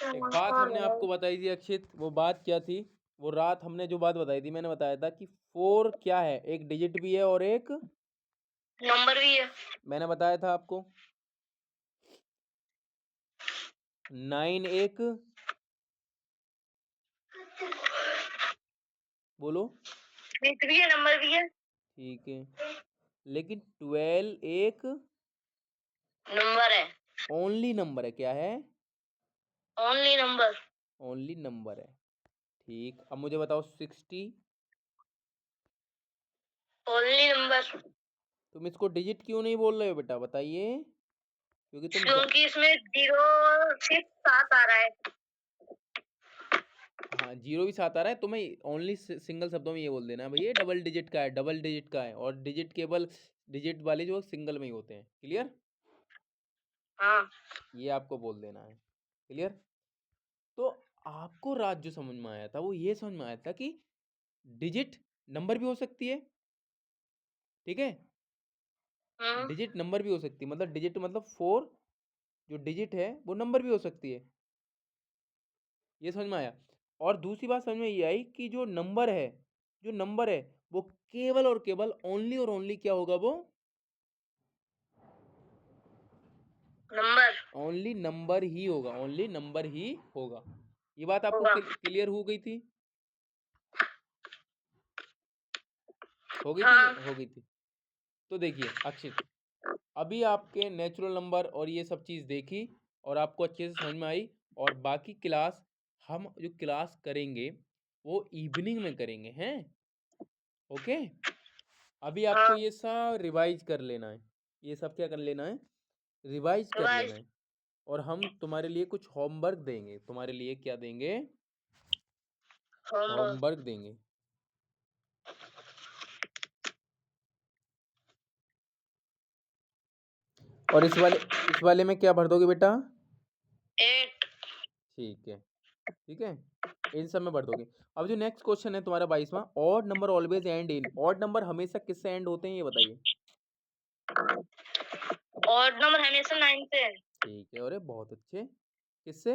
[SPEAKER 1] एक बात हमने आपको बताई थी अक्षित। वो बात क्या थी? वो रात हमने जो बात बताई थी, मैंने बताया था कि 4 क्या है? एक डिजिट भी है और एक
[SPEAKER 2] नंबर भी है।
[SPEAKER 1] मैंने बताया था आपको 9 एक, बोलो।
[SPEAKER 2] डिजिट भी है, नंबर भी है।
[SPEAKER 1] ठीक है, लेकिन 12 एक
[SPEAKER 2] नंबर है।
[SPEAKER 1] ओनली नंबर है। क्या है?
[SPEAKER 2] Only number.
[SPEAKER 1] ओनली नंबर है। ठीक, अब मुझे बताओ 60।
[SPEAKER 2] Only number.
[SPEAKER 1] तुम इसको डिजिट क्यों नहीं बोल रहे हो बेटा, बताइए?
[SPEAKER 2] क्योंकि इसमें 0 से 7 आ रहा है।
[SPEAKER 1] हाँ, 0 भी साथ आ रहा है, तुम्हें ओनली सिंगल शब्दों में ये बोल देना है भैया डबल डिजिट का है, डबल डिजिट का है। और डिजिट केवल डिजिट वाले जो सिंगल में ही होते हैं। क्लियर?
[SPEAKER 2] हाँ।
[SPEAKER 1] ये आपको बोल देना है। क्लियर? तो आपको राज जो समझ में आया था वो ये समझ में आया था कि डिजिट नंबर भी हो सकती है। ठीक है? डिजिट नंबर भी हो सकती है, मतलब डिजिट मतलब 4 जो डिजिट है वो नंबर भी हो सकती है। ये समझ में आया? और दूसरी बात समझ में ये आई कि जो नंबर है वो केवल और केवल ओनली और ओनली क्या होगा, वो
[SPEAKER 2] नंबर
[SPEAKER 1] ओनली नंबर ही होगा, ओनली नंबर ही होगा। ये बात आपको
[SPEAKER 2] होगा।
[SPEAKER 1] क्लियर हो गई थी? हो गई थी
[SPEAKER 2] हाँ।
[SPEAKER 1] हो गई थी। तो देखिए अक्षित, अभी आपके नेचुरल नंबर और ये सब चीज़ देखी और आपको अच्छे से समझ में आई। और बाकी क्लास हम जो क्लास करेंगे वो इवनिंग में करेंगे, हैं? ओके? अभी आपको
[SPEAKER 2] हाँ।
[SPEAKER 1] ये सब रिवाइज कर लेना है। ये सब क्या कर लेना है? रिवाइज कर लेना है। और हम तुम्हारे लिए कुछ होमवर्क देंगे। तुम्हारे लिए क्या देंगे?
[SPEAKER 2] होमवर्क।
[SPEAKER 1] होमवर्क देंगे। और इस वाले में क्या भर दोगे बेटा?
[SPEAKER 2] 8।
[SPEAKER 1] ठीक है, ठीक है, इन सब में भर दोगे। अब जो नेक्स्ट क्वेश्चन है तुम्हारा 22वां, odd number always end in, odd number हमेशा किससे एंड होते हैं ये बताइए?
[SPEAKER 2] ऑड नंबर हमेशा 9 से।
[SPEAKER 1] ठीक है, अरे बहुत अच्छे। किससे?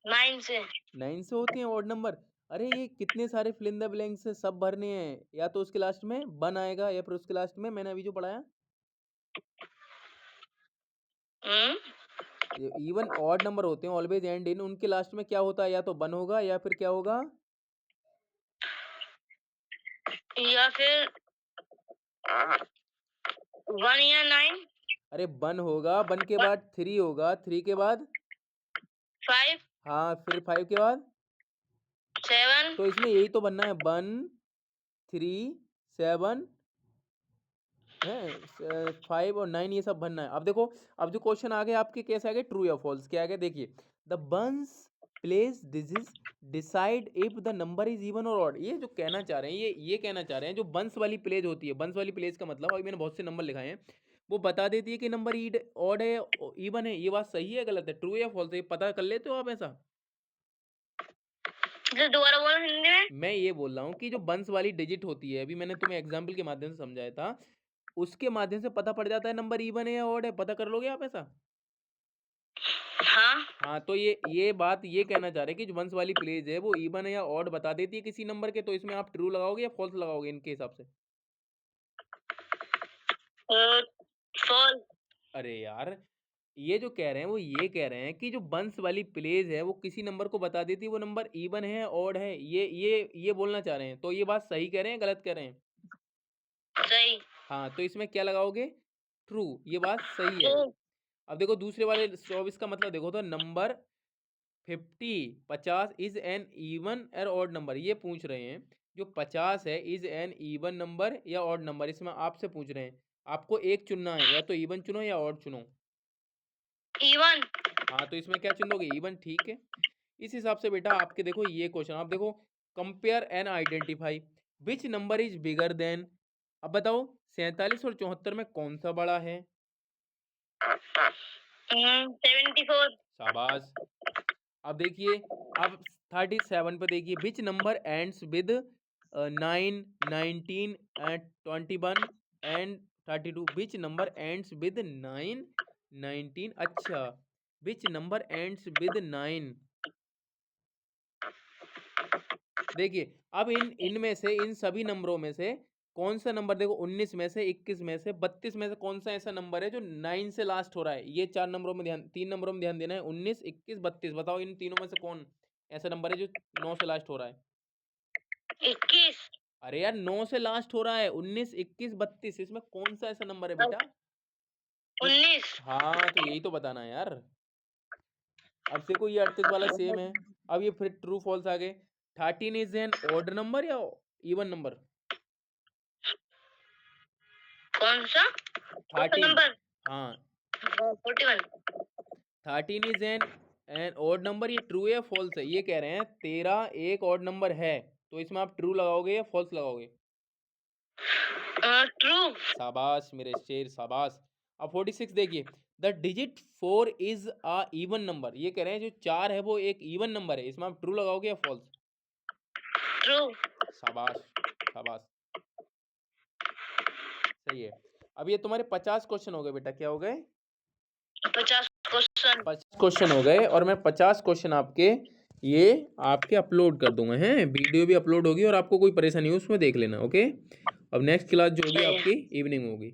[SPEAKER 2] 9 से।
[SPEAKER 1] 9 से होते हैं ऑड नंबर। अरे ये कितने सारे फिल इन द ब्लैंक्स से सब भरने हैं, या तो उसके लास्ट में 1 आएगा या फिर उसके लास्ट में मैंने अभी जो पढ़ाया इवन ऑड नंबर होते हैं ऑलवेज एंड इन, उनके लास्ट में क्या होता है? या तो 1 होगा या फिर क्या होगा?
[SPEAKER 2] या फिर 1 या 9।
[SPEAKER 1] अरे 1 होगा, 1 के बाद 3 होगा, 3 के बाद
[SPEAKER 2] 5।
[SPEAKER 1] हाँ फिर 5 के बाद
[SPEAKER 2] 7।
[SPEAKER 1] तो इसमें यही तो बनना है 1 3 7 है 5 और 9, ये सब बनना है। अब देखो, अब जो क्वेश्चन आ गए आपके कैसे आ गए, ट्रू या फॉल्स। क्या आ गया देखिए, the ones place digit decide if the number is even or odd. ये जो कहना चाह रहे हैं, ये कहना चाह रहे हैं जो बंस वाली प्लेज होती है, बंस वाली प्लेज का मतलब अभी मैंने बहुत से नंबर लिखाए हैं, वो बता देती है कि नंबर ईड ऑड है इवन है। ये बात सही है गलत है, ट्रू या फॉल्स है, ये पता कर लेते हो आप ऐसा?
[SPEAKER 2] दोबारा बोलो हिंदी में।
[SPEAKER 1] मैं ये बोल रहा हूँ कि जो बंस वाली डिजिट होती है, अभी मैंने तुम्हें एग्जाम्पल के माध्यम से समझाया था, उसके माध्यम से पता पड़ जाता है नंबर इवन है या ऑड है। पता कर लोगे आप ऐसा?
[SPEAKER 2] हाँ।
[SPEAKER 1] हाँ, तो ये बात ये कहना चाह रहे हैं कि जो वंश वाली प्लेज है वो इवन है या ऑड बता देती है किसी नंबर के। तो इसमें आप ट्रू लगाओगे या फॉल्स लगाओगे इनके हिसाब से?
[SPEAKER 2] फॉल।
[SPEAKER 1] अरे यार, ये जो कह रहे हैं वो ये कह रहे हैं कि जो वंश वाली प्लेज है वो किसी नंबर को बता देती है वो नंबर इवन है ऑड है। ये बोलना चाह रहे हैं। तो ये बात सही कह रहे हैं गलत कह रहे हैं?
[SPEAKER 2] सही।
[SPEAKER 1] हाँ, तो इसमें क्या लगाओगे? ट्रू, ये बात सही है।
[SPEAKER 2] ट्रू।
[SPEAKER 1] अब देखो दूसरे वाले 24 का मतलब देखो, तो number 50 is an even or odd number, ये पूछ रहे हैं जो 50 है इज एन इवन नंबर या ऑड नंबर। इसमें आपसे पूछ रहे हैं, आपको एक चुनना है, या तो इवन चुनो या ऑड चुनो।
[SPEAKER 2] इवन।
[SPEAKER 1] हाँ, तो इसमें क्या चुन लोगे? इवन। ठीक है, इस हिसाब से बेटा आपके देखो ये क्वेश्चन, आप देखो compare and identify which number is bigger than. अब बताओ 47 और 74 में कौन सा बड़ा है?
[SPEAKER 2] 74।
[SPEAKER 1] शाबाश। अब देखिए, अब 37 पे देखिए, which number ends with 9 19 and 21 and 32। Which number ends with 9 19, अच्छा, विच नंबर एंड्स विद 9। देखिए, अब इनमें से, इन सभी नंबरों में से कौन सा नंबर, देखो 19 में से, 21 में से, 32 में से कौन सा ऐसा नंबर है जो 9 से लास्ट हो रहा है? ये 4 नंबरों में ध्यान, 3 नंबरों में ध्यान देना है, 19 21 32। बताओ इन तीनों में से कौन ऐसा नंबर है जो 9 से लास्ट हो रहा है?
[SPEAKER 2] 21।
[SPEAKER 1] अरे यार, 9 से लास्ट हो रहा है, 19 21 32, इसमें कौन सा ऐसा नंबर है बेटा?
[SPEAKER 2] 19।
[SPEAKER 1] हाँ, तो यही तो बताना है यार। अब देखो ये 38 वाला सेम है। अब ये फिर ट्रू फॉल्स आ गए। 13 इज एन ऑड नंबर या इवन नंबर?
[SPEAKER 2] कौन सा
[SPEAKER 1] 13
[SPEAKER 2] नंबर?
[SPEAKER 1] हाँ
[SPEAKER 2] 41।
[SPEAKER 1] 13 इज एन ऑड नंबर, ये ट्रू या फॉल्स है? ये कह रहे हैं 13 एक ऑड नंबर है, तो इसमें आप ट्रू लगाओगे या फॉल्स लगाओगे?
[SPEAKER 2] ट्रू।
[SPEAKER 1] शाबाश मेरे शेर, शाबाश। अब 46 देखिए, the digit 4 is a even number, ये कह रहे हैं जो 4 है वो एक इवन नंबर है, इसमें आप ट्रू लगाओगे या फॉल्स?
[SPEAKER 2] ट्रू।
[SPEAKER 1] शाबाश शाबाश, सही है। अब ये तुम्हारे 50 क्वेश्चन हो गए बेटा, क्या हो गए?
[SPEAKER 2] 50 क्वेश्चन।
[SPEAKER 1] 50 क्वेश्चन हो गए, और मैं 50 क्वेश्चन आपके ये आपके अपलोड कर दूंगा, हैं वीडियो भी अपलोड होगी, और आपको कोई परेशानी हो उसमें देख लेना, ओके। अब नेक्स्ट क्लास जो होगी आपकी इवनिंग होगी।